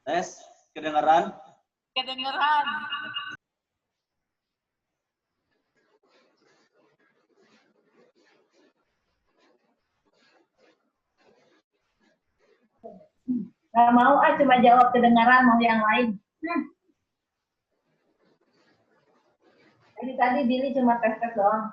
Tes, kedengaran? Kedengeran. Nggak mau, cuma jawab kedengaran, mau yang lain. Jadi tadi Billy cuma tes-tes doang.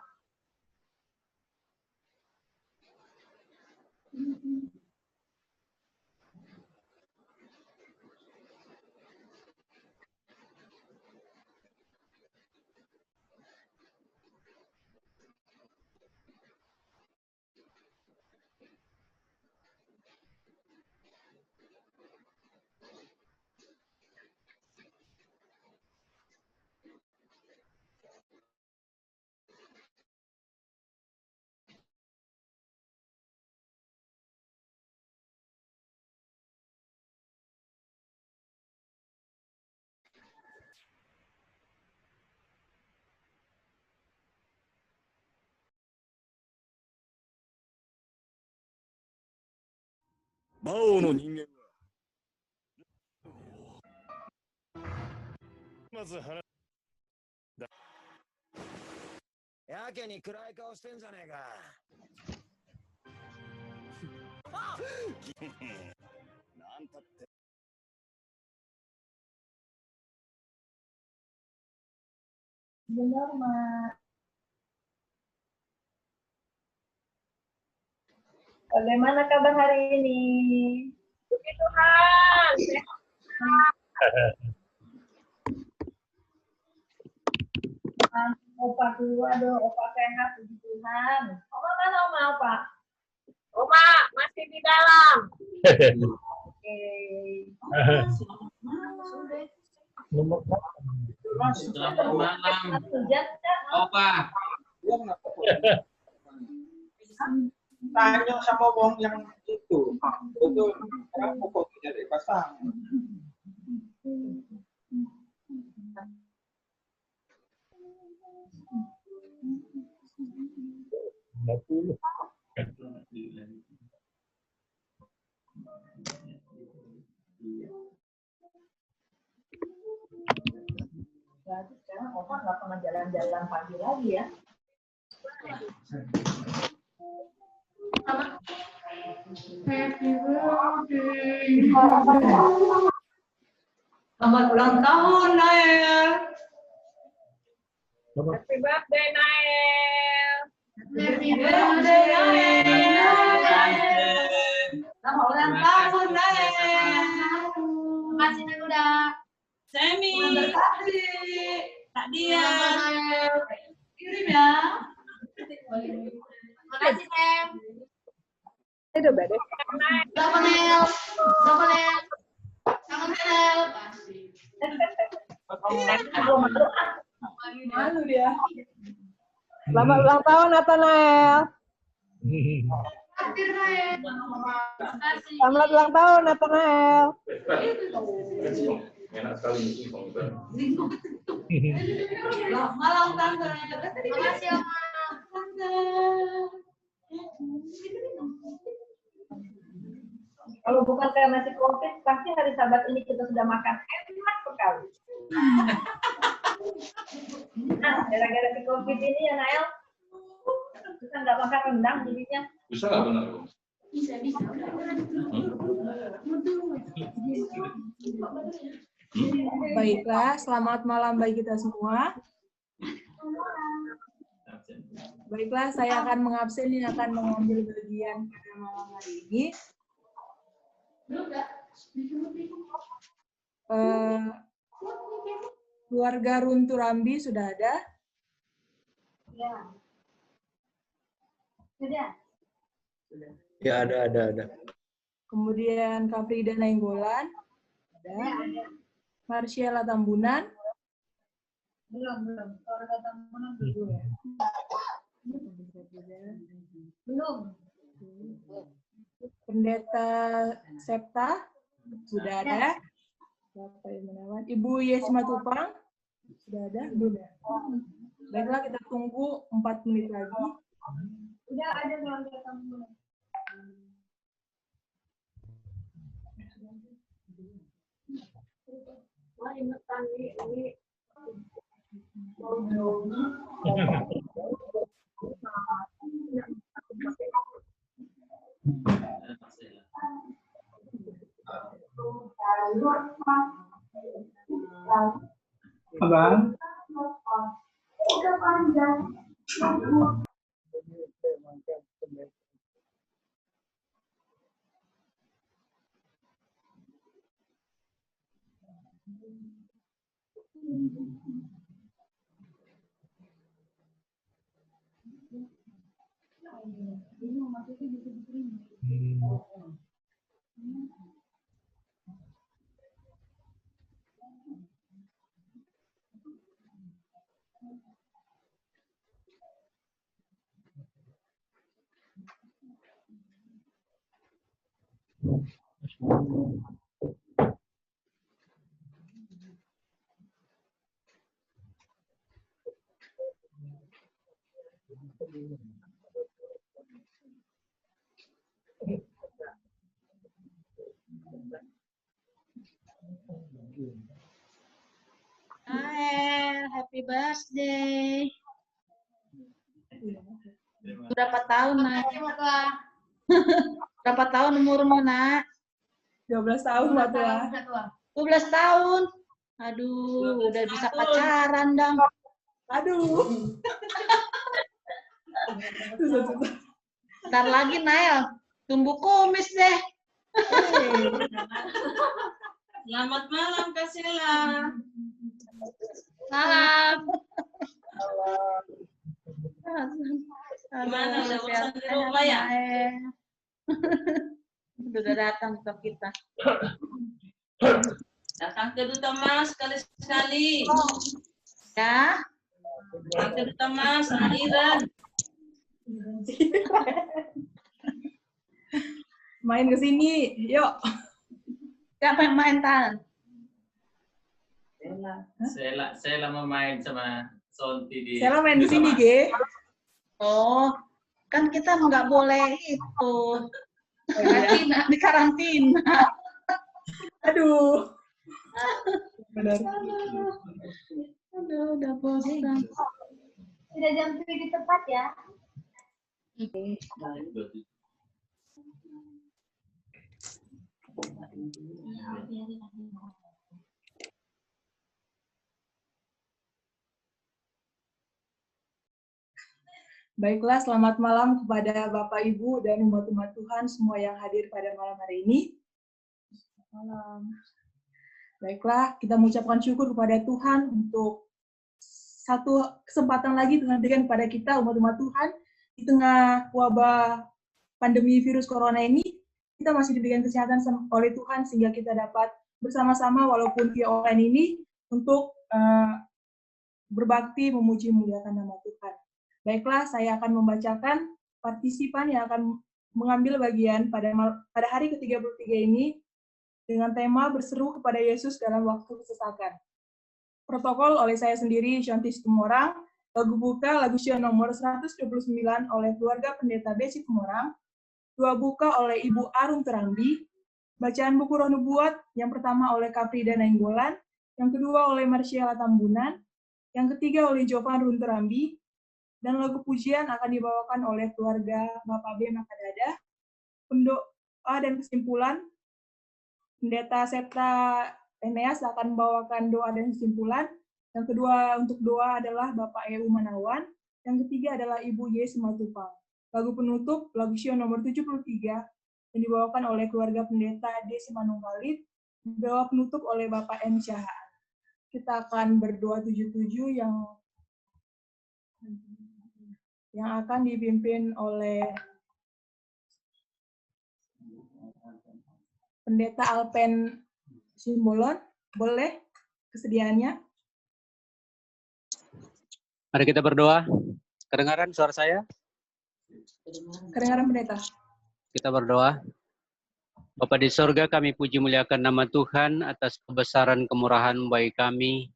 Mao no ningen wa mazu haraやけに暗い顔してんじゃねえか。なんたって。Benar, Mak. Bagaimana kabar hari ini? Puji Tuhan. Opa dulu, aduh, Opa sehat, puji Tuhan. Oma mana Oma, Opa? Oma masih di dalam. Oke. Selamat malam, Hujan kan? Opa. Tanya sama wong yang itu kenapa kok tidak dipasang? Berarti sekarang Opa nggak pernah jalan-jalan pagi lagi ya? Selamat ulang tahun, Nael. Happy birthday, Nael. Happy birthday, Nael. Selamat ulang tahun, Nael. Makasih Nek udah. Semi. Tak dia. Kirim ya. Makasih Nek. Itu badai. Selamat Nel. Selamat Nel. Selamat Nel. Malu dia. Selamat ulang tahun Nathanael. Hadir Nel. Makasih. Selamat ulang tahun Nathanael. Enak sekali singkong. Malam tante. Makasih Oma. Kalau bukan karena si COVID, pasti hari Sabat ini kita sudah makan enak sekali. Nah, gara-gara si COVID ini ya, Nael, kita nggak makan rendang jadinya. Bisa nggak benar? Bisa. Baiklah, selamat malam bagi kita semua. Baiklah, saya akan mengabsen yang akan mengambil bagian pada malam hari ini. Keluarga Runturambi sudah ada? Ya. Sudah. Ya ada. Kemudian Kaprida Nainggolan? Ada. Marsyala Tambunan? Belum. Kalau ada Tambunan belum ya? Belum. Pendeta Septa? Sudah ada. Siapa yang menawan? Ibu Yesma Tupang? Sudah ada? Belum ya? Baiklah, kita tunggu 4 menit lagi. Udah ada keluarga Tambunan. Abang. Nael, happy birthday. Berapa tahun, Nak? Berapa tahun umurmu, Nak? 12 tahun, Mbak Tua. 12 tahun. Aduh, udah bisa pacaran dong. Aduh. Susah-susah. Ntar lagi, Nael. Tumbuh kumis deh. Selamat malam, Kak Sela. Salam. Gimana, udah bosan di sehat-sehat, rumah ya? Nael. Udah datang ke kita. Datang ke Duta Mas sekali-sekali. Ya. Datang ke Duta Mas sama Iran. Main ke sini, yuk. Siapa yang main, Tan? Sela mau main sama Sonti di. Sela main di sini, Ge. Oh, kan kita nggak boleh itu. Karantina, di karantina. Aduh. Benar. Aduh, udah bosan. Sudah jam 7 tepat ya. Baiklah, selamat malam kepada Bapak, Ibu, dan umat-umat Tuhan semua yang hadir pada malam hari ini. Malam. Baiklah, kita mengucapkan syukur kepada Tuhan untuk satu kesempatan lagi Tuhan berikan kepada kita, umat-umat Tuhan, di tengah wabah pandemi virus corona ini, kita masih diberikan kesehatan oleh Tuhan sehingga kita dapat bersama-sama walaupun via online ini untuk berbakti memuji memuliakan nama Tuhan. Baiklah, saya akan membacakan partisipan yang akan mengambil bagian pada hari ke-33 ini dengan tema berseru kepada Yesus dalam waktu kesesakan. Protokol oleh saya sendiri, Shanti Situmorang, lagu buka, lagu Sion nomor 129 oleh keluarga pendeta Besi Tumorang, dua buka oleh Ibu Arum Terambi, bacaan buku Roh Nubuat, yang pertama oleh Kaprida Nainggolan, yang kedua oleh Marciela Tambunan, yang ketiga oleh Jovan Runterambi, dan lagu pujian akan dibawakan oleh keluarga Bapak B. Makadada. Pendoa dan kesimpulan, Pendeta Septa Eneas akan membawakan doa dan kesimpulan. Yang kedua untuk doa adalah Bapak EU Manawan. Yang ketiga adalah Ibu Y. Simatupang. Lagu penutup, lagu Sion nomor 73, yang dibawakan oleh keluarga pendeta D. Simanungkalit. Doa penutup oleh Bapak M. Syahaan. Kita akan berdoa 77 yang akan dipimpin oleh Pendeta Alpen Simbolon. Boleh kesediaannya? Mari kita berdoa. Kedengaran suara saya? Kedengaran, Pendeta. Kita berdoa. Bapa di sorga, kami puji muliakan nama Tuhan atas kebesaran kemurahan bagi kami.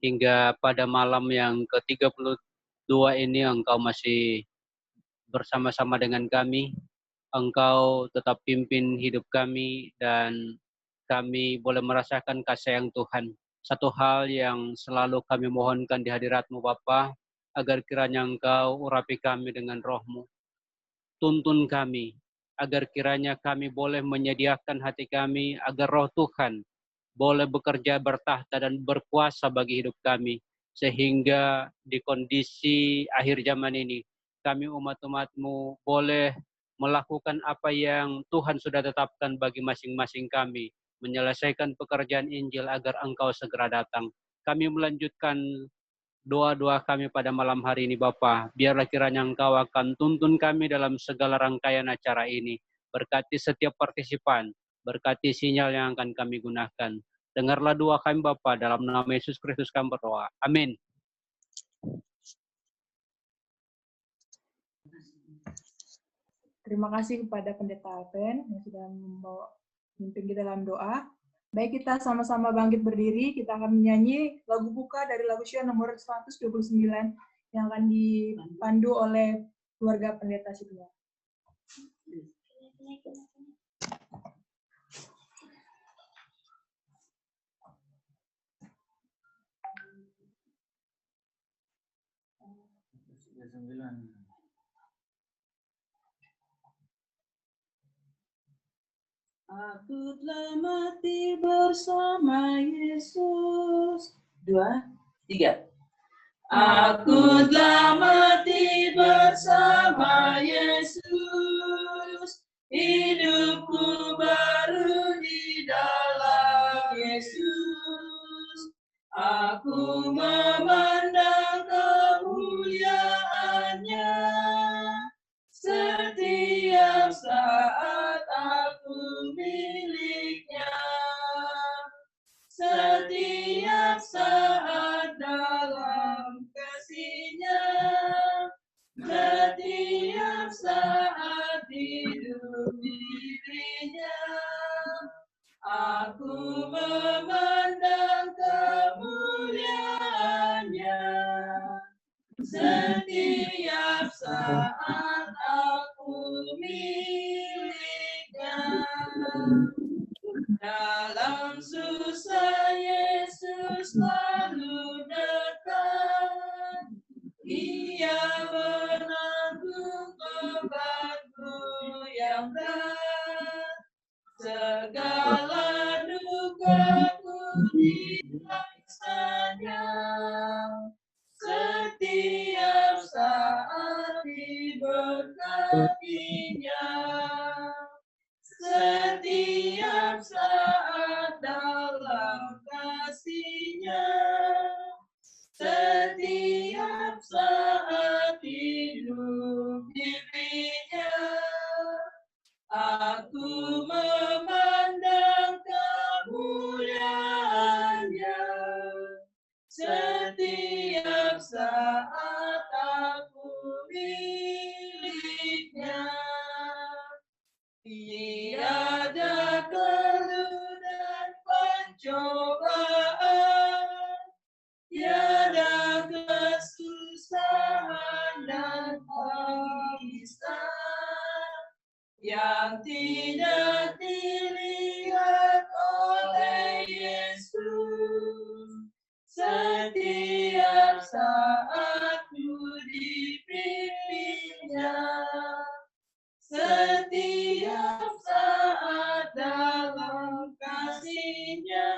Hingga pada malam yang ke-32 ini Engkau masih bersama-sama dengan kami. Engkau tetap pimpin hidup kami dan kami boleh merasakan kasih sayang Tuhan. Satu hal yang selalu kami mohonkan di hadirat-Mu Bapa, agar kiranya Engkau urapi kami dengan roh-Mu. Tuntun kami, agar kiranya kami boleh menyediakan hati kami, agar roh Tuhan boleh bekerja bertahta dan berkuasa bagi hidup kami. Sehingga di kondisi akhir zaman ini, kami umat-umat-Mu boleh melakukan apa yang Tuhan sudah tetapkan bagi masing-masing kami, menyelesaikan pekerjaan Injil agar Engkau segera datang. Kami melanjutkan doa-doa kami pada malam hari ini Bapa. Biarlah kiranya Engkau akan tuntun kami dalam segala rangkaian acara ini. Berkati setiap partisipan, berkati sinyal yang akan kami gunakan. Dengarlah doa kami Bapa, dalam nama Yesus Kristus kami berdoa. Amin. Terima kasih kepada Pendeta Alpen yang sudah memimpin kita dalam doa. Baik, kita sama-sama bangkit berdiri. Kita akan menyanyi lagu buka dari lagu Syiar nomor 129 yang akan dipandu oleh keluarga Pendeta Sidua. Aku telah mati bersama Yesus. 2, 3. Aku telah mati bersama Yesus. Hidupku baru di dalam Yesus. Aku memandang kemuliaan-Nya. Setiap saat aku miliknya, setiap saat dalam kasih-Nya, setiap saat hidup dirinya, aku memandang kemuliaan-Nya. Setiap saat aku miliknya. Dalam susah Yesus selalu dekat. Ia menanggung bebanku yang berat. Segala dukaku dirangsanya. Setiap saat diberkatinya, setiap saat dalam kasih-Nya, setiap saat hidup dirinya, aku memandang kemuliaan-Nya. Setiap saat aku miliknya. Tiada keluh dan pencobaan, tiada kesusahan dan tangisan yang tidak dilihat oleh Yesus. Setiap saat ku dipimpinnya, setiap saat dalam kasih-Nya,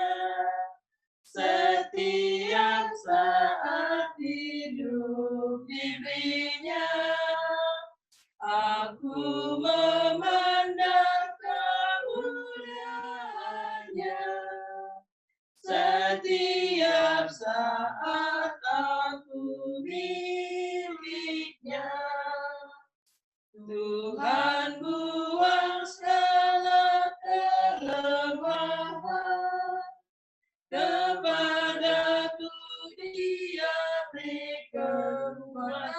setiap saat hidup dirinya, aku memandang kemuliaan-Nya. Setiap saat aku miliknya. Tuhan buang segala kelemahan, kepadaku Dia beri kekuatan.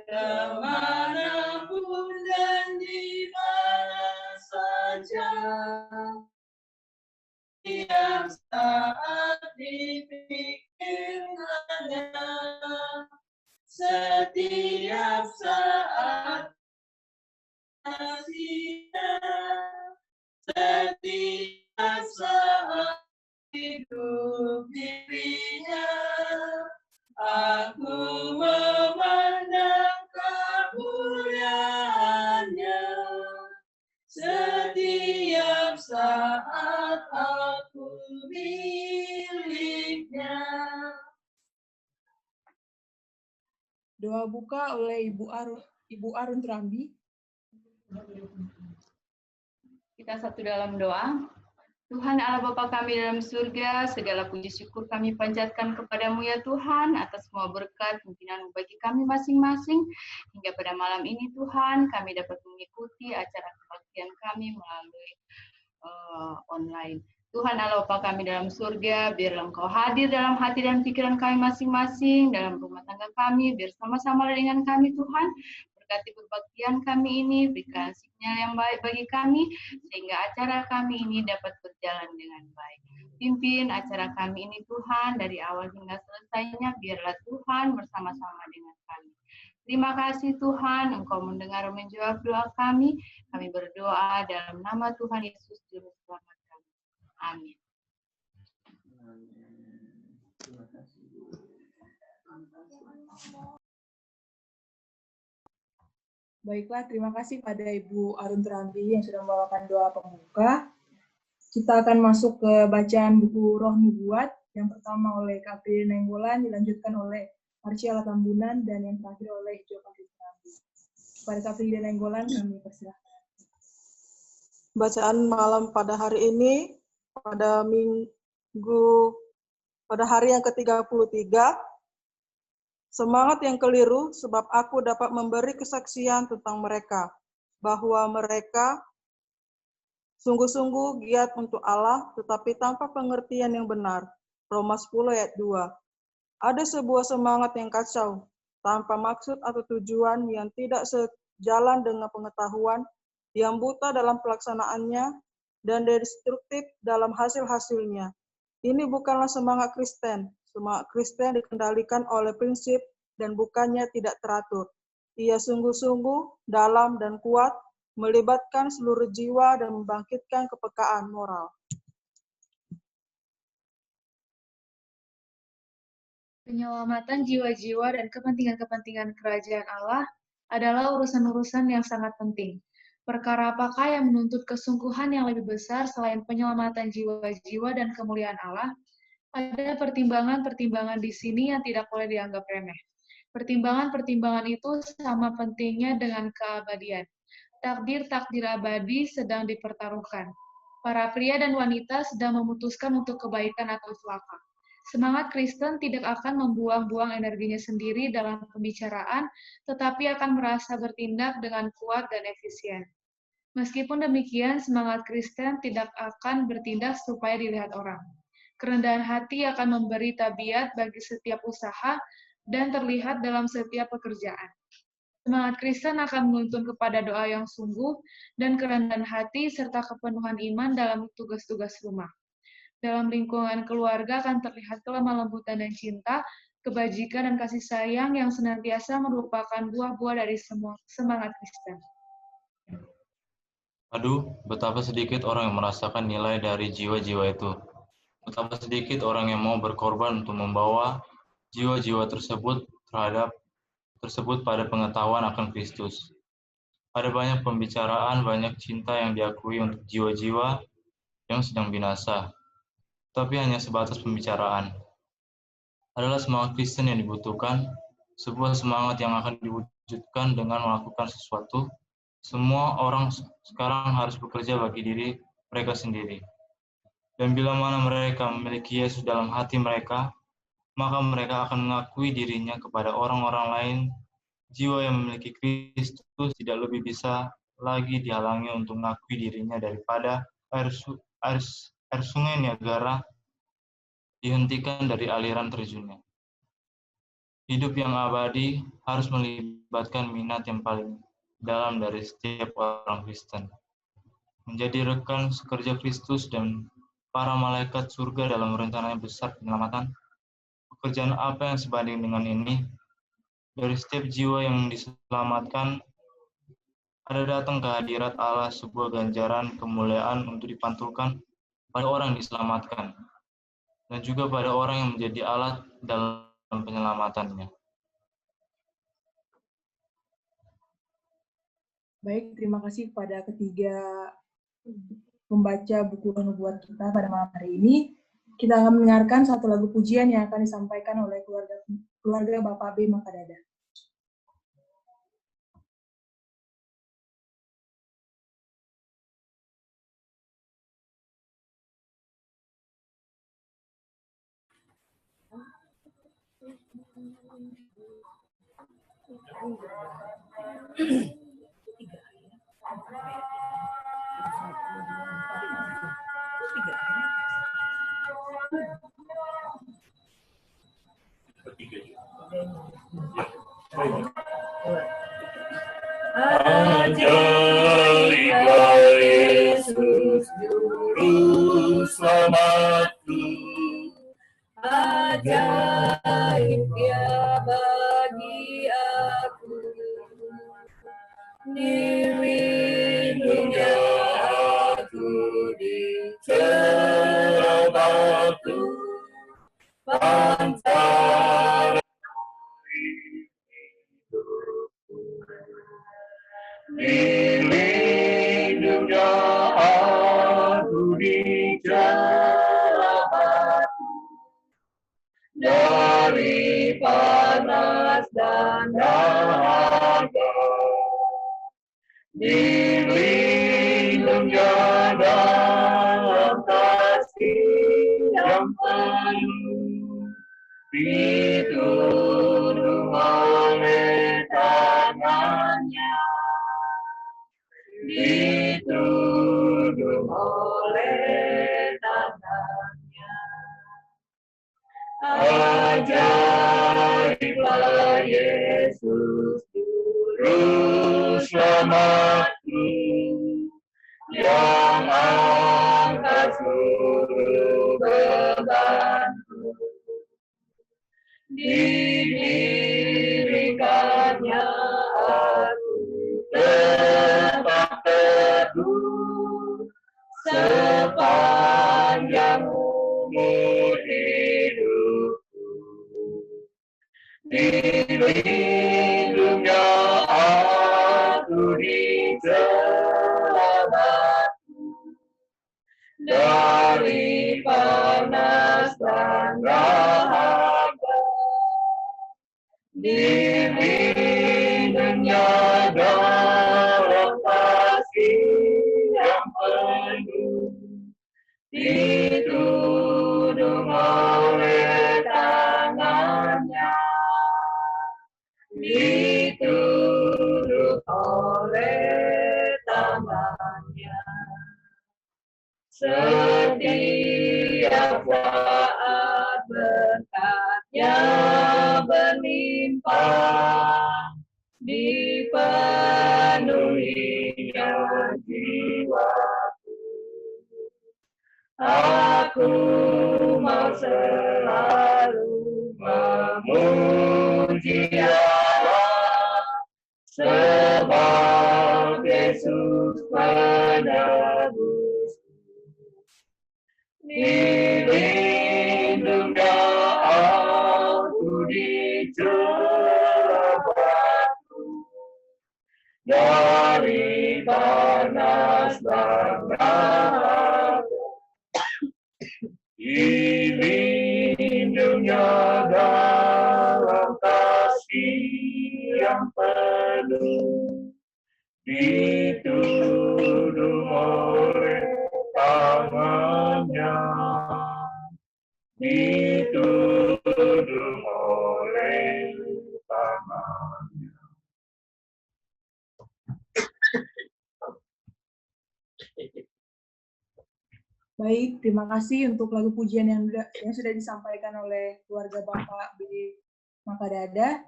Kemanapun dan di mana saja, setiap saat dipikirkannya, setiap saat kasih-Nya, setiap saat hidup miliknya. Doa buka oleh Ibu Arun Trambi. Kita satu dalam doa. Tuhan Allah Bapa kami dalam surga, segala puji syukur kami panjatkan kepadamu ya Tuhan atas semua berkat pimpinan bagi kami masing-masing. Hingga pada malam ini Tuhan, kami dapat mengikuti acara kebaktian kami melalui online. Tuhan Allah Bapa kami dalam surga, biarlah Engkau hadir dalam hati dan pikiran kami masing-masing, dalam rumah tangga kami, biar sama-sama dengan kami Tuhan. Berkati perbaktian kami ini, berikan sinyal yang baik bagi kami, sehingga acara kami ini dapat berjalan dengan baik. Pimpin acara kami ini Tuhan, dari awal hingga selesainya, biarlah Tuhan bersama-sama dengan kami. Terima kasih Tuhan, Engkau mendengar dan menjawab doa kami. Kami berdoa dalam nama Tuhan Yesus, Juru Selamat kami. Amin. Baiklah, terima kasih pada Ibu Arun Trambi yang sudah membawakan doa pembuka. Kita akan masuk ke bacaan buku Roh Nubuat. Yang pertama oleh Kak Pri Nenggolan, dilanjutkan oleh Marcia Tambunan, dan yang terakhir oleh Ijo Kak Trambi. Kepada Kak Pri Nenggolan, kami persilahkan. Bacaan malam pada hari ini, pada hari yang ke-33, semangat yang keliru sebab aku dapat memberi kesaksian tentang mereka, bahwa mereka sungguh-sungguh giat untuk Allah, tetapi tanpa pengertian yang benar. Roma 10 ayat 2. Ada sebuah semangat yang kacau, tanpa maksud atau tujuan, yang tidak sejalan dengan pengetahuan, yang buta dalam pelaksanaannya, dan destruktif dalam hasil-hasilnya. Ini bukanlah semangat Kristen. Semangat Kristen dikendalikan oleh prinsip dan bukannya tidak teratur. Ia sungguh-sungguh dalam dan kuat, melibatkan seluruh jiwa dan membangkitkan kepekaan moral. Penyelamatan jiwa-jiwa dan kepentingan-kepentingan kerajaan Allah adalah urusan-urusan yang sangat penting. Perkara apakah yang menuntut kesungguhan yang lebih besar selain penyelamatan jiwa-jiwa dan kemuliaan Allah? Ada pertimbangan-pertimbangan di sini yang tidak boleh dianggap remeh. Pertimbangan-pertimbangan itu sama pentingnya dengan keabadian. Takdir-takdir abadi sedang dipertaruhkan. Para pria dan wanita sedang memutuskan untuk kebaikan atau celaka. Semangat Kristen tidak akan membuang-buang energinya sendiri dalam pembicaraan, tetapi akan merasa bertindak dengan kuat dan efisien. Meskipun demikian, semangat Kristen tidak akan bertindak supaya dilihat orang. Kerendahan hati akan memberi tabiat bagi setiap usaha dan terlihat dalam setiap pekerjaan. Semangat Kristen akan menuntun kepada doa yang sungguh dan kerendahan hati serta kepenuhan iman dalam tugas-tugas rumah. Dalam lingkungan keluarga akan terlihat kelemah lembutan dan cinta, kebajikan dan kasih sayang yang senantiasa merupakan buah-buah dari semua semangat Kristen. Aduh, betapa sedikit orang yang merasakan nilai dari jiwa-jiwa itu. Betapa sedikit orang yang mau berkorban untuk membawa jiwa-jiwa tersebut pada pengetahuan akan Kristus. Ada banyak pembicaraan, banyak cinta yang diakui untuk jiwa-jiwa yang sedang binasa. Tapi hanya sebatas pembicaraan. Adalah semangat Kristen yang dibutuhkan, sebuah semangat yang akan diwujudkan dengan melakukan sesuatu. Semua orang sekarang harus bekerja bagi diri mereka sendiri. Dan bila mana mereka memiliki Yesus dalam hati mereka, maka mereka akan mengakui dirinya kepada orang-orang lain. Jiwa yang memiliki Kristus tidak lebih bisa lagi dihalangi untuk mengakui dirinya daripada air sungai Niagara dihentikan dari aliran terjunnya. Hidup yang abadi harus melibatkan minat yang paling dalam dari setiap orang Kristen. Menjadi rekan sekerja Kristus dan para malaikat surga dalam rencananya besar penyelamatan. Pekerjaan apa yang sebanding dengan ini? Dari setiap jiwa yang diselamatkan, ada datang kehadirat Allah, sebuah ganjaran kemuliaan untuk dipantulkan pada orang yang diselamatkan, dan juga pada orang yang menjadi alat dalam penyelamatannya. Baik, terima kasih kepada ketiga pembaca buku Roh Nubuat kita pada malam hari ini. Kita akan mendengarkan satu lagu pujian yang akan disampaikan oleh keluarga Bapak B. Makadada. Ajaiblah Yesus Juru Selamatku, ajaib Dia bagi aku. Dilindungnya aku di celah batu, pantai dilindungnya aku di celah batu, dari panas dan dahaga. Dilindungnya dalam kasih yang penuh, dituduh oleh tangannya, dituduh oleh tangannya. Ajaiblah Yesus Juru Selamatku, yang angkat seluruh bebanku. Didirikannya aku tempat teduh sepanjang umur hidupku. Dilindungnya aku di celah batu, dari panas dan dahaga. Dilindungnya dalam kasih yang penuh, dituduh oleh tangannya, dituduh oleh tangannya. Setiap saat berkatnya berlimpah, dipenuhinya jiwaku. Aku mau selalu memuji Allah, sebab Yesus penebus. Dilindungnya aku di celah batu, dari panas dan dahaga. Dilindungnya dalam kasih yang penuh, dituduh oleh tangannya, dituduh oleh tangannya. Baik, terima kasih untuk lagu pujian yang sudah disampaikan oleh keluarga Bapak B. Makadada.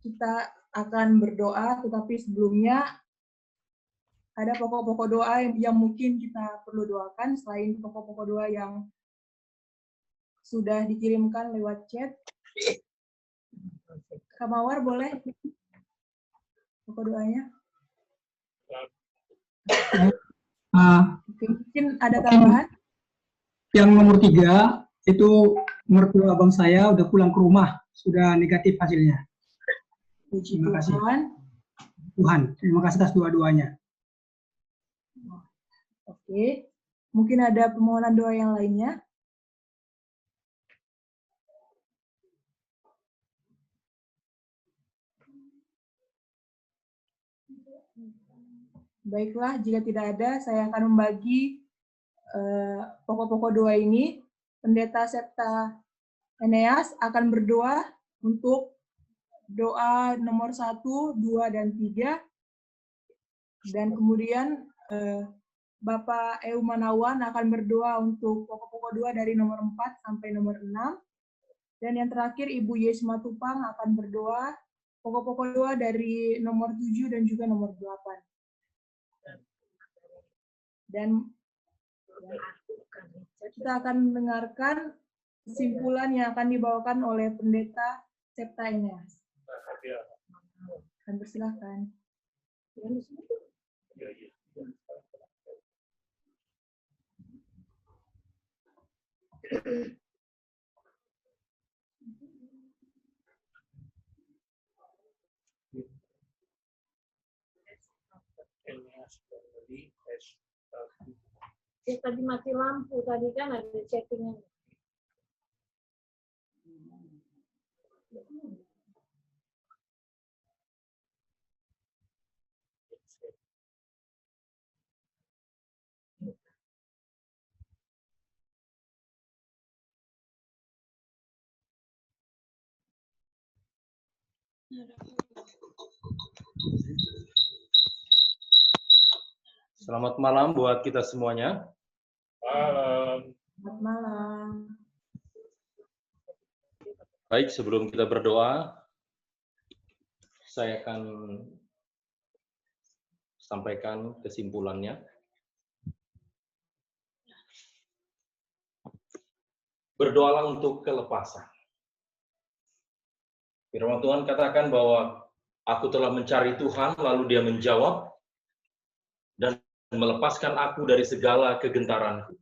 Kita akan berdoa, tetapi sebelumnya ada pokok-pokok doa yang mungkin kita perlu doakan selain pokok-pokok doa yang sudah dikirimkan lewat chat. Kak Mawar, boleh pokok doanya? Mungkin ada tambahan? Yang nomor 3 itu mertua abang saya udah pulang ke rumah, sudah negatif hasilnya. Puji Terima kasih. Tuhan. Terima kasih atas doa-doanya. Oke, mungkin ada permohonan doa yang lainnya? Baiklah, jika tidak ada, saya akan membagi pokok-pokok doa ini. Pendeta Septa Eneas akan berdoa untuk doa nomor 1, 2, dan 3. Dan kemudian Bapak Eumanawan akan berdoa untuk pokok-pokok doa dari nomor 4 sampai nomor 6. Dan yang terakhir Ibu Yesma Tupang akan berdoa pokok-pokok doa dari nomor 7 dan juga nomor 8. Dan kita akan mendengarkan kesimpulan yang akan dibawakan oleh Pendeta Septa Eneas. Akan persilahkan. Ya, tadi mati lampu, tadi kan ada chattingnya. Selamat malam buat kita semuanya. Malam. Selamat malam. Baik, sebelum kita berdoa, saya akan sampaikan kesimpulannya. Berdoalah untuk kelepasan. Firman Tuhan katakan bahwa aku telah mencari Tuhan, lalu Dia menjawab dan melepaskan aku dari segala kegentaranku.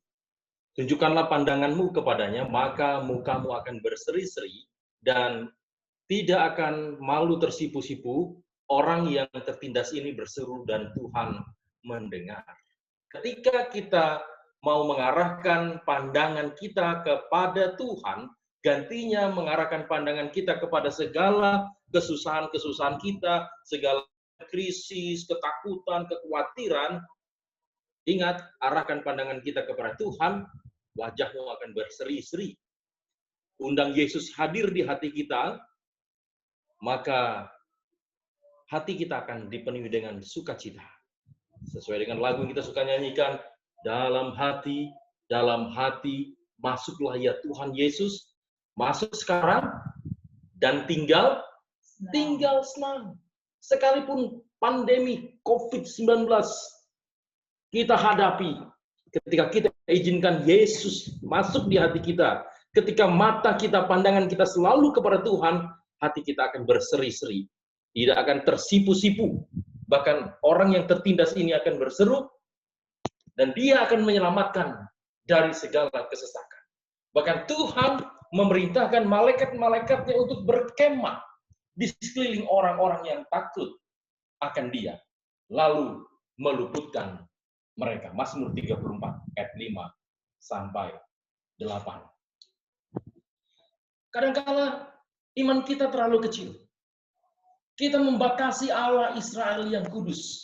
Tunjukkanlah pandanganmu kepadanya, maka mukamu akan berseri-seri dan tidak akan malu tersipu-sipu. Orang yang tertindas ini berseru dan Tuhan mendengar. Ketika kita mau mengarahkan pandangan kita kepada Tuhan, gantinya mengarahkan pandangan kita kepada segala kesusahan-kesusahan kita, segala krisis, ketakutan, kekhawatiran. Ingat, arahkan pandangan kita kepada Tuhan, wajahmu akan berseri-seri. Undang Yesus hadir di hati kita, maka hati kita akan dipenuhi dengan sukacita. Sesuai dengan lagu yang kita suka nyanyikan, dalam hati, masuklah ya Tuhan Yesus, masuk sekarang, dan tinggal senang. Sekalipun pandemi COVID-19 kita hadapi, ketika kita izinkan Yesus masuk di hati kita, ketika mata kita, pandangan kita selalu kepada Tuhan, hati kita akan berseri-seri, tidak akan tersipu-sipu. Bahkan orang yang tertindas ini akan berseru, dan Dia akan menyelamatkan dari segala kesesakan. Bahkan Tuhan memerintahkan malaikat-malaikatnya untuk berkemah di sekeliling orang-orang yang takut akan Dia, lalu meluputkan mereka. Mazmur 34 ayat 5 sampai 8. Kadang-kala iman kita terlalu kecil. Kita membatasi Allah Israel yang kudus.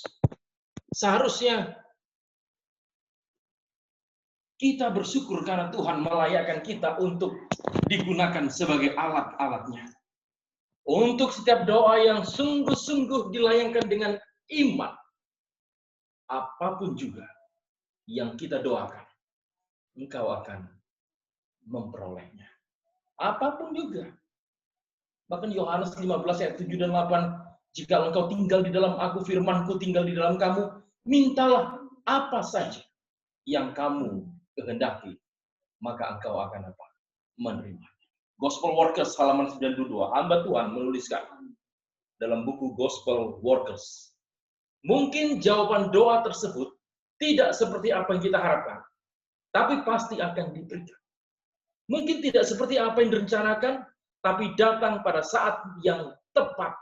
Seharusnya kita bersyukur karena Tuhan melayakkan kita untuk digunakan sebagai alat-alatnya. Untuk setiap doa yang sungguh-sungguh dilayangkan dengan iman, apapun juga yang kita doakan, engkau akan memperolehnya. Apapun juga. Bahkan Yohanes 15 ayat 7 dan 8, jika engkau tinggal di dalam aku, firmanku tinggal di dalam kamu, mintalah apa saja yang kamu kehendaki, maka engkau akan apa? Menerima. Gospel Workers halaman 92, hamba Tuhan menuliskan dalam buku Gospel Workers. Mungkin jawaban doa tersebut tidak seperti apa yang kita harapkan, tapi pasti akan diberikan. Mungkin tidak seperti apa yang direncanakan, tapi datang pada saat yang tepat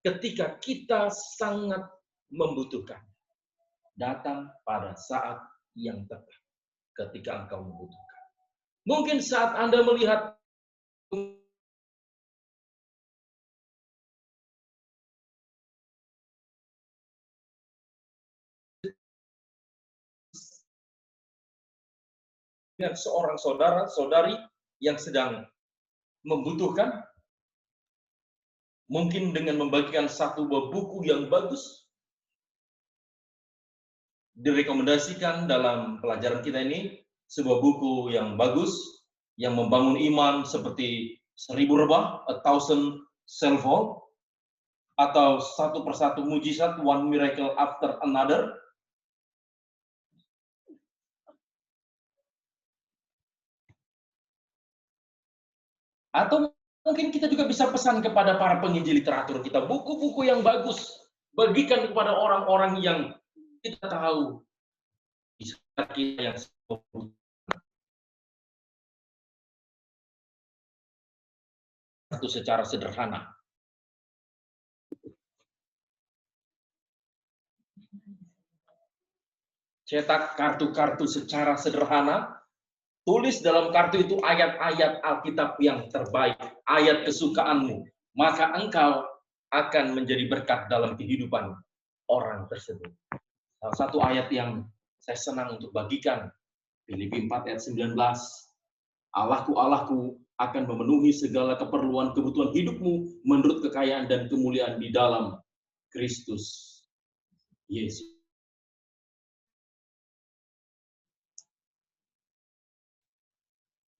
ketika kita sangat membutuhkan. Datang pada saat yang tepat ketika engkau membutuhkan. Mungkin saat Anda melihat dengan seorang saudara-saudari yang sedang membutuhkan, mungkin dengan membagikan satu buah buku yang bagus, direkomendasikan dalam pelajaran kita ini, sebuah buku yang bagus, yang membangun iman seperti 1000 rebah, 1000 Salvo, atau satu persatu mujizat, one miracle after another. Atau mungkin kita juga bisa pesan kepada para penginjil literatur kita, buku-buku yang bagus, bagikan kepada orang-orang yang kita tahu di sekitar kita yang itu secara sederhana. Cetak kartu-kartu secara sederhana, tulis dalam kartu itu ayat-ayat Alkitab yang terbaik, ayat kesukaanmu, maka engkau akan menjadi berkat dalam kehidupan orang tersebut. Salah satu ayat yang saya senang untuk bagikan, Filipi 4 ayat 19, Allahku, Allahku akan memenuhi segala keperluan kebutuhan hidupmu menurut kekayaan dan kemuliaan di dalam Kristus Yesus.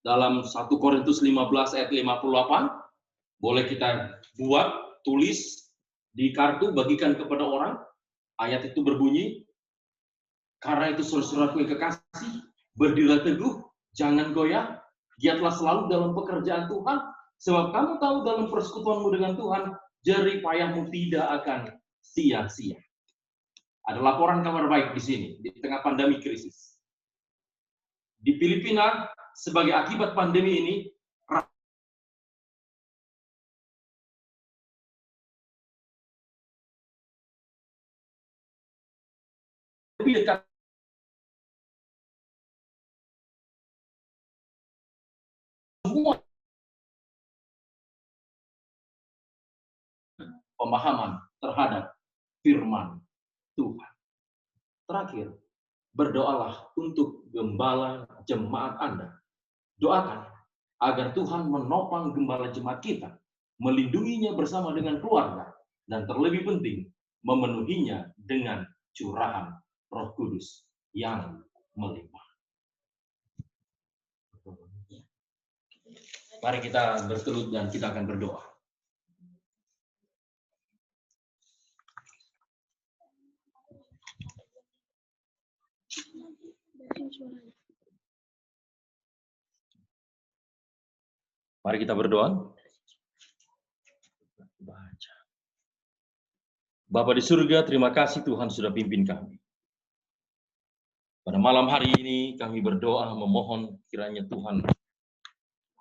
Dalam 1 Korintus 15 ayat 58, boleh kita buat, tulis di kartu, bagikan kepada orang. Ayat itu berbunyi, karena itu saudara-saudaraku yang kekasih, berdirilah teguh, jangan goyah, giatlah selalu dalam pekerjaan Tuhan, sebab kamu tahu dalam persekutuanmu dengan Tuhan, jerih payahmu tidak akan sia-sia. Ada laporan kabar baik di sini, di tengah pandemi krisis. Di Filipina, sebagai akibat pandemi ini, lebih dekat semua pemahaman terhadap firman Tuhan. Terakhir, berdoalah untuk gembala jemaat Anda. Doakan agar Tuhan menopang gembala jemaat kita, melindunginya bersama dengan keluarga, dan terlebih penting, memenuhinya dengan curahan Roh Kudus yang melimpah. Mari kita bertelut dan kita akan berdoa. Mari kita berdoa. Bapa di surga, terima kasih Tuhan sudah pimpin kami. Pada malam hari ini kami berdoa memohon kiranya Tuhan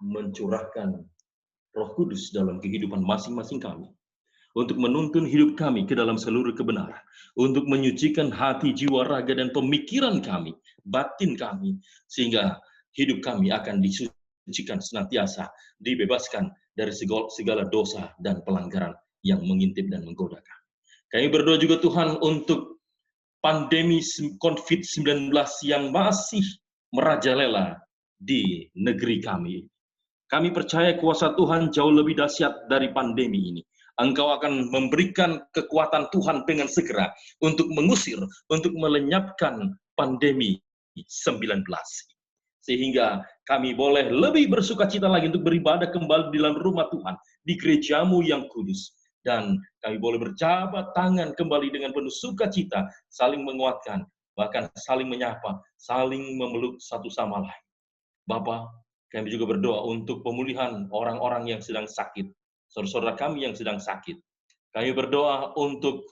mencurahkan Roh Kudus dalam kehidupan masing-masing kami. Untuk menuntun hidup kami ke dalam seluruh kebenaran. Untuk menyucikan hati, jiwa, raga, dan pemikiran kami, batin kami. Sehingga hidup kami akan disucikan senantiasa, dibebaskan dari segala dosa dan pelanggaran yang mengintip dan menggoda kami. Kami berdoa juga Tuhan untuk pandemi COVID-19 yang masih merajalela di negeri kami. Kami percaya kuasa Tuhan jauh lebih dahsyat dari pandemi ini. Engkau akan memberikan kekuatan Tuhan dengan segera untuk mengusir, untuk melenyapkan pandemi 19. Sehingga kami boleh lebih bersukacita lagi untuk beribadah kembali di dalam rumah Tuhan, di gerejamu yang kudus. Dan kami boleh berjabat tangan kembali dengan penuh sukacita, saling menguatkan, bahkan saling menyapa, saling memeluk satu sama lain. Bapa, kami juga berdoa untuk pemulihan orang-orang yang sedang sakit, saudara-saudara kami yang sedang sakit. Kami berdoa untuk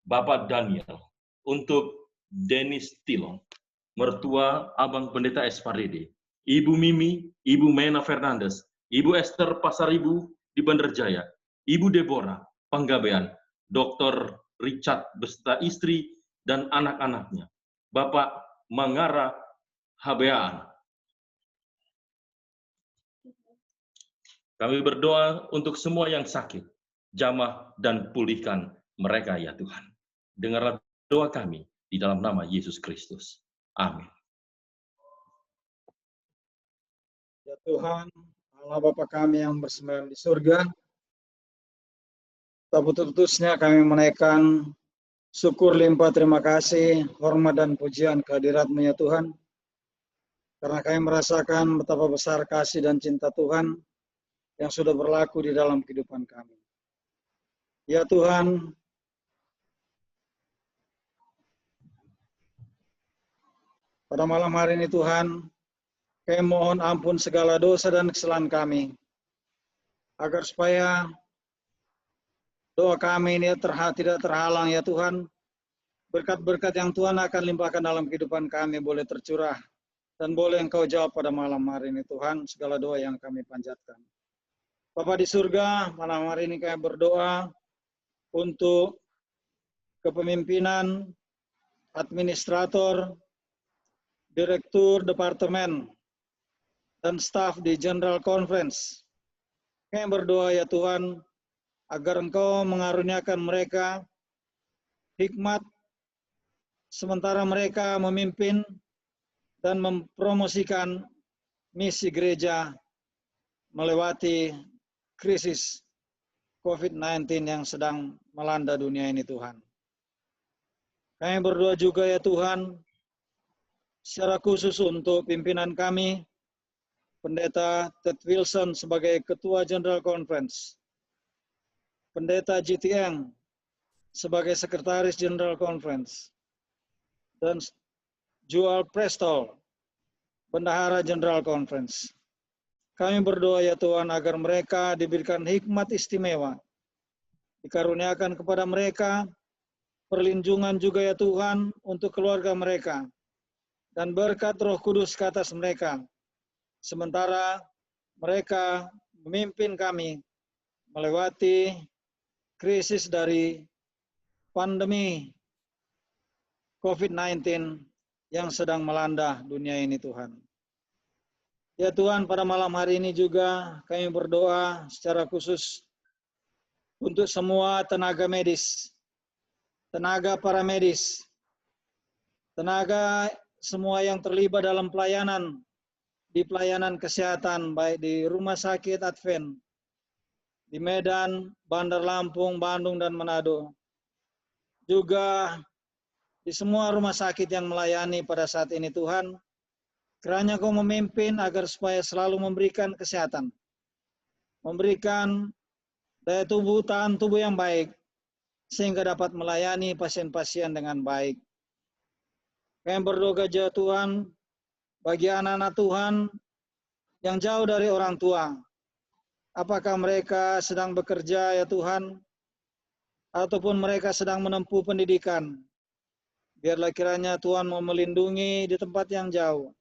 Bapak Daniel, untuk Dennis Tilong, mertua Abang Pendeta Esparede, Ibu Mimi, Ibu Mena Fernandes, Ibu Esther Pasaribu di Bandarjaya, Ibu Deborah Panggabean, Dr. Richard beserta istri dan anak-anaknya, Bapak Mangara Habeaan. Kami berdoa untuk semua yang sakit, jamah dan pulihkan mereka ya Tuhan. Dengarlah doa kami di dalam nama Yesus Kristus. Amin. Ya Tuhan, Allah Bapa kami yang bersemayam di surga, tak putus-putusnya kami menaikkan syukur limpah terima kasih, hormat dan pujian kehadirat-Mu ya Tuhan. Karena kami merasakan betapa besar kasih dan cinta Tuhan yang sudah berlaku di dalam kehidupan kami. Ya Tuhan, pada malam hari ini Tuhan, kami mohon ampun segala dosa dan kesalahan kami, agar supaya doa kami ini tidak terhalang ya Tuhan. Berkat-berkat yang Tuhan akan limpahkan dalam kehidupan kami boleh tercurah dan boleh Engkau jawab pada malam hari ini Tuhan segala doa yang kami panjatkan. Bapa di surga, malam hari ini kami berdoa untuk kepemimpinan, administrator, direktur departemen, dan staf di General Conference. Kami berdoa ya Tuhan, agar Engkau mengaruniakan mereka hikmat, sementara mereka memimpin dan mempromosikan misi gereja melewati krisis COVID-19 yang sedang melanda dunia ini Tuhan. Kami berdoa juga ya Tuhan, secara khusus untuk pimpinan kami, Pendeta Ted Wilson sebagai Ketua General Conference, Pendeta GTM sebagai Sekretaris General Conference, dan Joel Prestol, Bendahara General Conference. Kami berdoa ya Tuhan agar mereka diberikan hikmat istimewa, dikaruniakan kepada mereka perlindungan juga ya Tuhan untuk keluarga mereka, dan berkat Roh Kudus ke atas mereka, sementara mereka memimpin kami melewati krisis dari pandemi COVID-19 yang sedang melanda dunia ini Tuhan. Ya Tuhan, pada malam hari ini juga kami berdoa secara khusus untuk semua tenaga medis, tenaga paramedis, tenaga semua yang terlibat dalam pelayanan, di pelayanan kesehatan, baik di Rumah Sakit Advent, di Medan, Bandar Lampung, Bandung, dan Manado. Juga di semua rumah sakit yang melayani pada saat ini Tuhan, kiranya Kau memimpin agar supaya selalu memberikan kesehatan, memberikan daya tubuh, tahan tubuh yang baik, sehingga dapat melayani pasien-pasien dengan baik. Kami berdoa ya Tuhan, bagi anak-anak Tuhan yang jauh dari orang tua, apakah mereka sedang bekerja ya Tuhan, ataupun mereka sedang menempuh pendidikan, biarlah kiranya Tuhan mau melindungi di tempat yang jauh,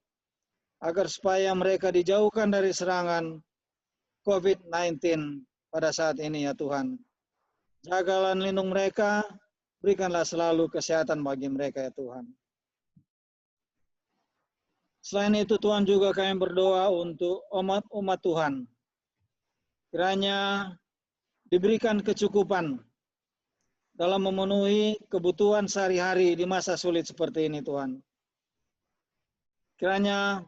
agar supaya mereka dijauhkan dari serangan COVID-19 pada saat ini ya Tuhan. Jagalah lindung mereka, berikanlah selalu kesehatan bagi mereka ya Tuhan. Selain itu Tuhan juga kami berdoa untuk umat Tuhan. Kiranya diberikan kecukupan dalam memenuhi kebutuhan sehari-hari di masa sulit seperti ini Tuhan. Kiranya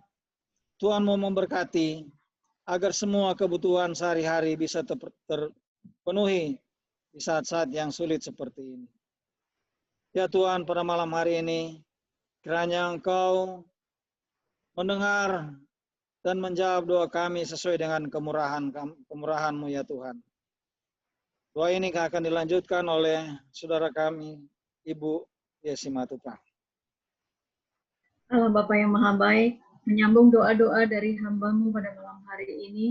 Tuhan mau memberkati agar semua kebutuhan sehari-hari bisa terpenuhi di saat-saat yang sulit seperti ini. Ya Tuhan, pada malam hari ini, kiranya Engkau mendengar dan menjawab doa kami sesuai dengan kemurahan-Mu ya Tuhan. Doa ini akan dilanjutkan oleh saudara kami, Ibu Yesi Matupang. Allah Bapa yang Maha Baik, menyambung doa-doa dari hamba-Mu pada malam hari ini,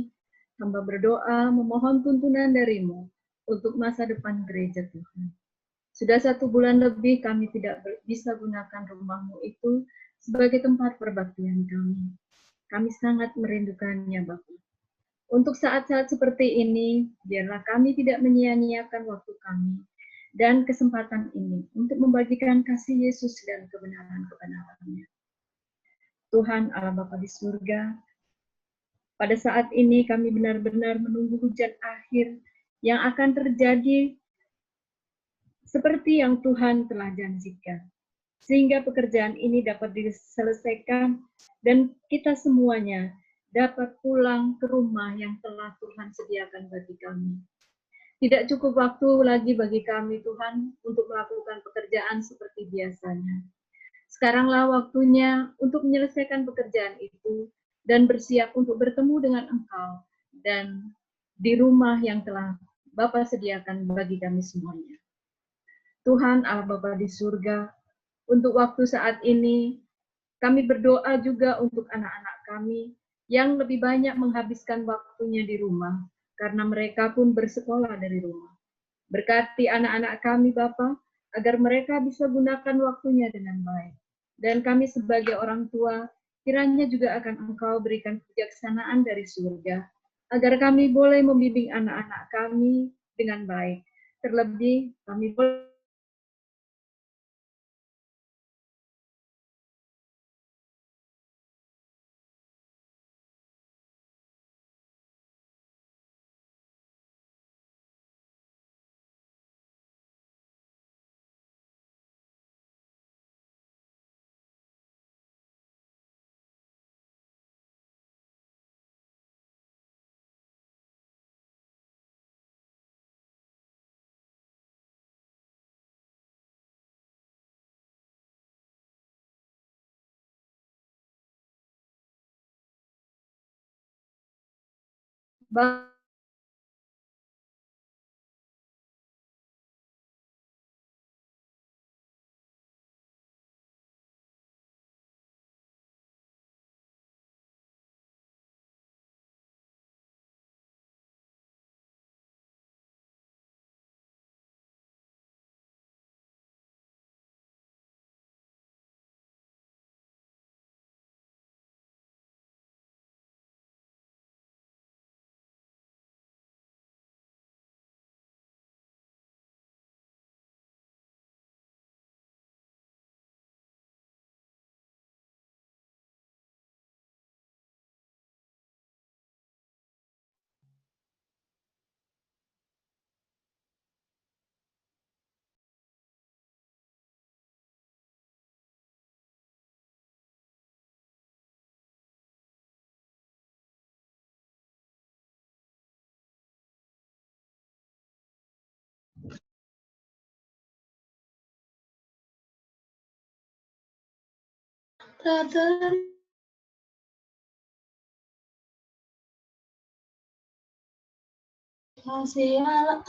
hamba berdoa memohon tuntunan dari-Mu untuk masa depan gereja Tuhan. Sudah 1 bulan lebih kami tidak bisa gunakan rumah-Mu itu sebagai tempat perbaktian kami. Kami sangat merindukannya Bapa. Untuk saat-saat seperti ini, biarlah kami tidak menyia-nyiakan waktu kami dan kesempatan ini untuk membagikan kasih Yesus dan kebenaran-kebenarannya. Tuhan Allah Bapa di surga, pada saat ini kami benar-benar menunggu hujan akhir yang akan terjadi seperti yang Tuhan telah janjikan, sehingga pekerjaan ini dapat diselesaikan dan kita semuanya dapat pulang ke rumah yang telah Tuhan sediakan bagi kami. Tidak cukup waktu lagi bagi kami, Tuhan, untuk melakukan pekerjaan seperti biasanya. Sekaranglah waktunya untuk menyelesaikan pekerjaan itu dan bersiap untuk bertemu dengan Engkau dan di rumah yang telah Bapa sediakan bagi kami semuanya. Tuhan Allah Bapa di surga, untuk waktu saat ini kami berdoa juga untuk anak-anak kami yang lebih banyak menghabiskan waktunya di rumah, karena mereka pun bersekolah dari rumah. Berkati anak-anak kami, Bapa, agar mereka bisa gunakan waktunya dengan baik. Dan kami sebagai orang tua, kiranya juga akan Engkau berikan kebijaksanaan dari surga, agar kami boleh membimbing anak-anak kami dengan baik. Terlebih, kami boleh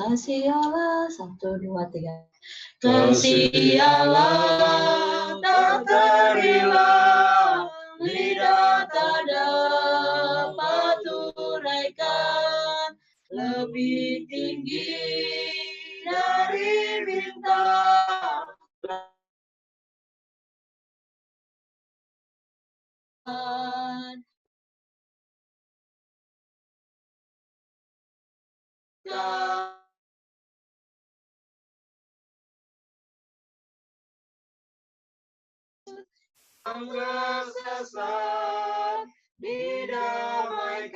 Kasih Allah, 1, 2, 3. Kasih Allah tak terhilang, lidah tak dapat uraikan, lebih tinggi dari bintang. Sesat didamaikan,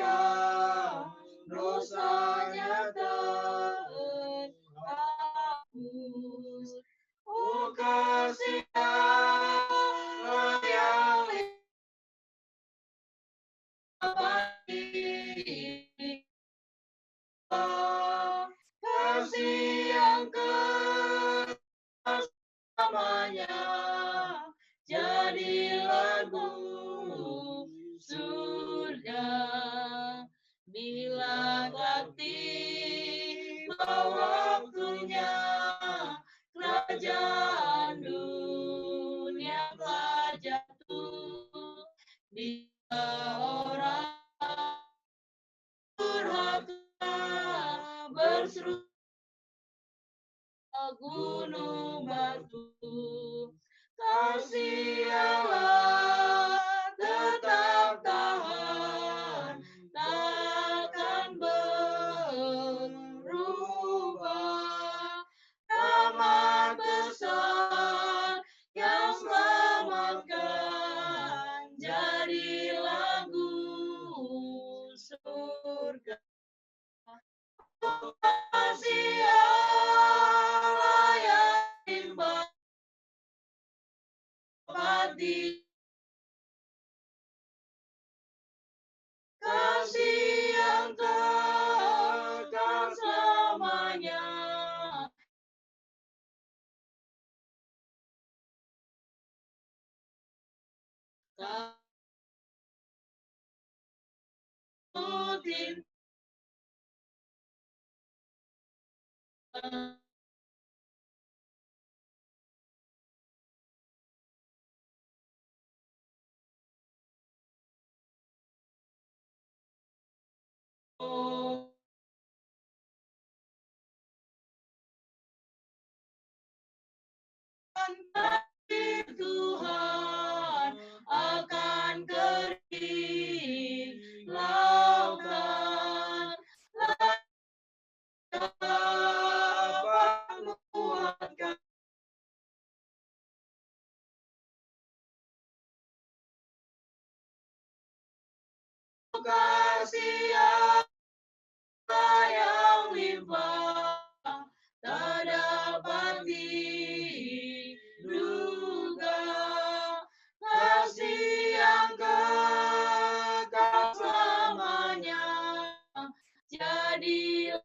dosanya terhapus. Oh kasih Allah yang abadi, kasih yang selamanya, jadi lagu surga, bila hati Tuhan akan kering lautan, dapat menguatkan kasih yang limpah tak dapat diduga, kasih yang kekal selamanya jadi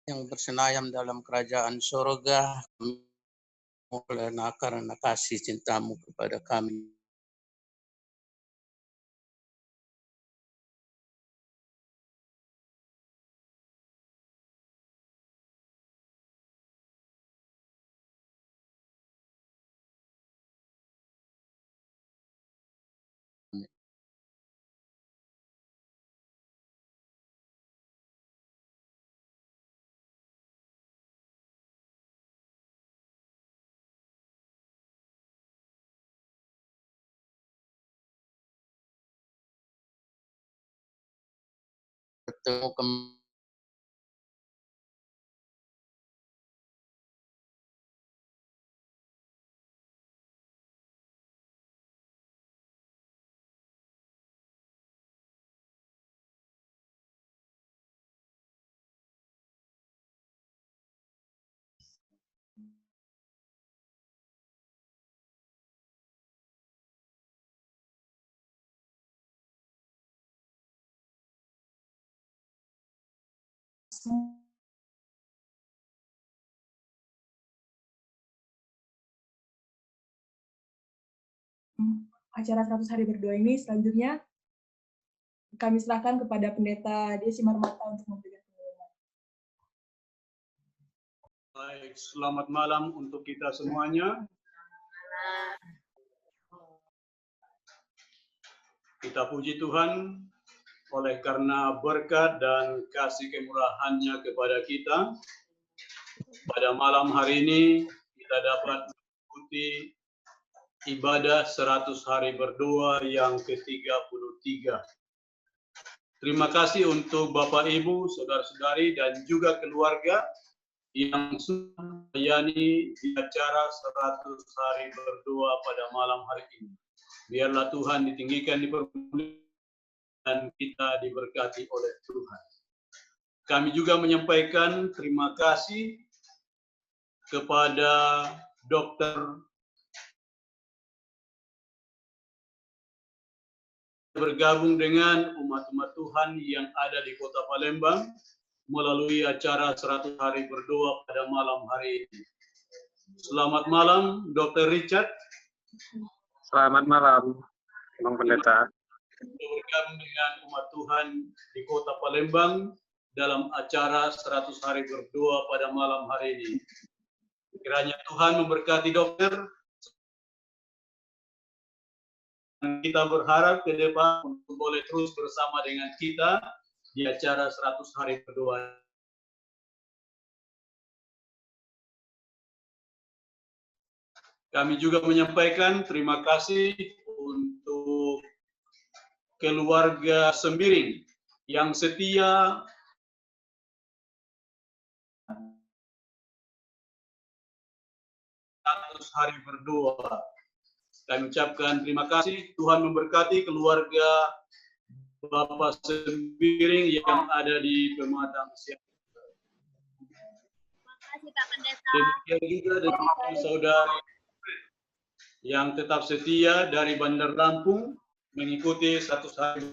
yang bersenayam dalam kerajaan surga karena kasih cintamu kepada kami. Bertemu kembali. Acara 100 hari berdoa ini selanjutnya kami serahkan kepada Pendeta Desi Marmata untuk memberikan pengumuman. Baik, selamat malam untuk kita semuanya. Kita puji Tuhan oleh karena berkat dan kasih kemurahan-Nya kepada kita. Pada malam hari ini kita dapat mengikuti ibadah 100 hari berdoa yang ke-33. Terima kasih untuk Bapak Ibu, saudara-saudari dan juga keluarga yang sudah melayani di acara 100 hari berdoa pada malam hari ini. Biarlah Tuhan ditinggikan, dipermuliakan, dan kita diberkati oleh Tuhan. Kami juga menyampaikan terima kasih kepada Dr. bergabung dengan umat-umat Tuhan yang ada di Kota Palembang melalui acara 100 hari berdoa pada malam hari ini. Selamat malam, Dr. Richard. Selamat malam, Bang Pendeta. Bergabung dengan umat Tuhan di Kota Palembang dalam acara 100 hari berdoa pada malam hari ini. Kiranya Tuhan memberkati dokter. Kita berharap ke depan untuk boleh terus bersama dengan kita di acara 100 hari berdoa. Kami juga menyampaikan terima kasih untuk keluarga Sembiring yang setia hari berdoa. Kami ucapkan terima kasih. Tuhan memberkati keluarga Bapak Sembiring yang ada di Pematang Siang. Terima kasih Kak Pendeta. Demikian juga dengan saudara yang tetap setia dari Bandar Lampung mengikuti 100 hari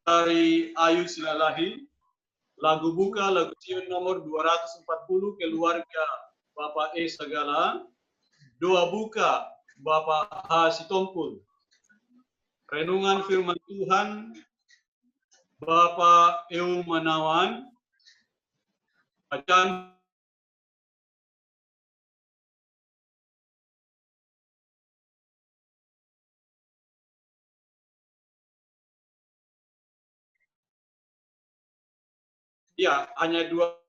dari Ayu Silalahi. Lagu buka, lagu Sion nomor 240, keluarga Bapak E Sagala. Doa buka, Bapak H. Sitompul. Renungan firman Tuhan, Bapak Eum Manawan. Bacaan ya, hanya 2.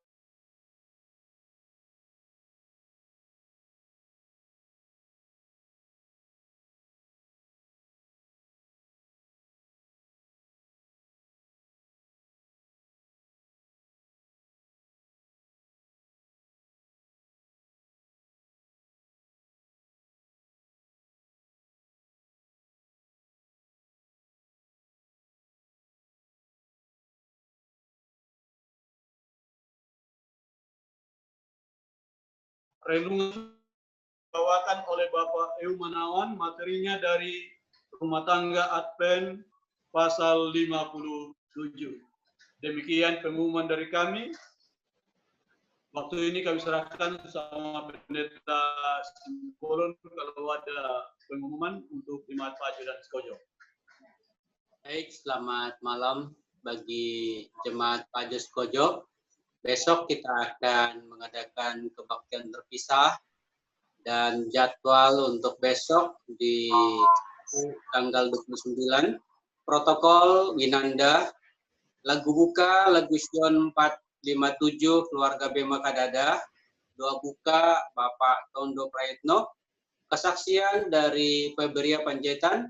Renungan dibawakan oleh Bapak Eum Manawan, materinya dari Rumah Tangga Advent pasal 57. Demikian pengumuman dari kami. Waktu ini kami serahkan sama Pendeta Simbolon kalau ada pengumuman untuk Jemaat Pajo dan Skojo. Baik, selamat malam bagi Jemaat Pajo Skojo. Besok kita akan mengadakan kebaktian terpisah dan jadwal untuk besok di tanggal 29. Protokol Winanda, lagu buka, lagu Sion 457, keluarga Bema Kadada. Doa buka, Bapak Tondo Prayitno. Kesaksian dari Feberia Panjaitan.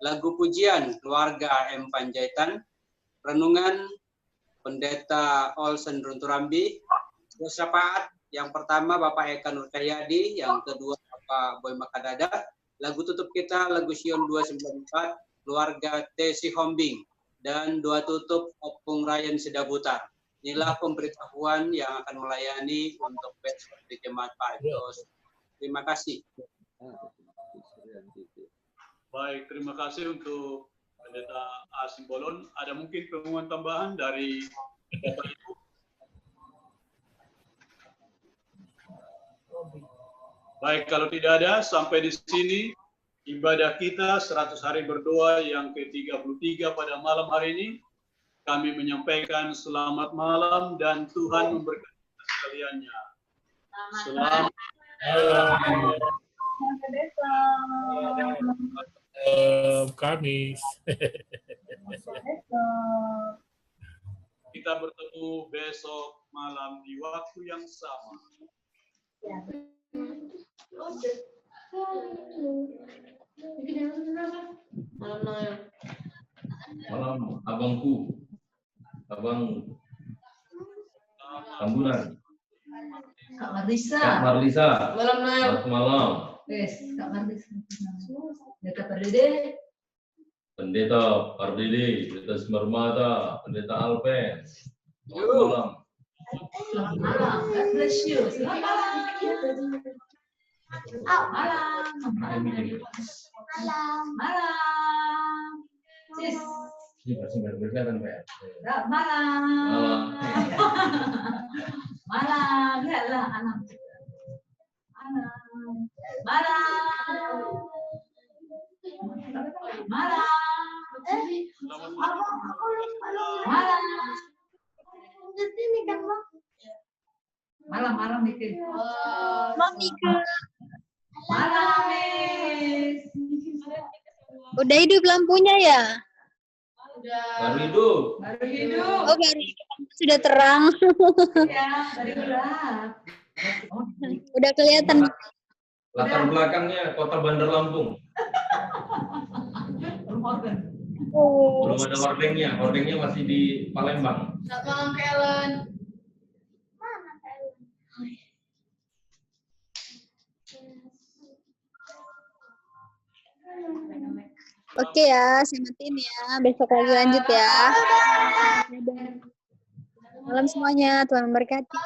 Lagu pujian, keluarga M. Panjaitan. Renungan, Pendeta Olsen Runturambi. Syafaat, yang pertama Bapak Eka Nurkayadi, yang kedua Bapak Boy Makadada. Lagu tutup kita, lagu Sion 294, keluarga Tesi Hombing. Dan doa tutup Opung Ryan Sedabutar. Inilah pemberitahuan yang akan melayani untuk besok di Jemaat Pajos. Terima kasih. Baik, terima kasih untuk Pendeta A. Simbolon. Ada mungkin pengumuman tambahan dari Bapak Ibu? Baik, kalau tidak ada, sampai di sini ibadah kita 100 hari berdoa yang ke-33 pada malam hari ini. Kami menyampaikan selamat malam dan Tuhan memberkati sekaliannya. Selamat malam. Kamis. Kita bertemu besok malam di waktu yang sama. Malam, abangku, abang Tambunan. Kak Marlisa. Kak Marlisa. Malam, Nay. Selamat malam. Yes, Kak Marlisa. Pendeta Pardede. Pendeta Pardede, Pendeta Smermata, Pendeta Alpen. Selamat malam. Selamat malam. God bless you. Selamat malam. Malam. Malam. Malam. Sis. Ini masih berkaitan, Pak. Selamat malam. Malam. Lihatlah anak. Malam. Malam. Malam. Malam. Malam bikin. Malam, Miss. Udah hidup lampunya ya? Baru hidup. Baru hidup. Oh, baru hidup. Sudah terang. Ya, baru gelap. Udah kelihatan. Latar belakangnya kota Bandar Lampung. Oh. Belum ada hordengnya. Hordengnya masih di Palembang. Selamat malam, Kellen. Oke ya, saya matiin ya. Besok lagi lanjut ya. Malam semuanya, Tuhan memberkati.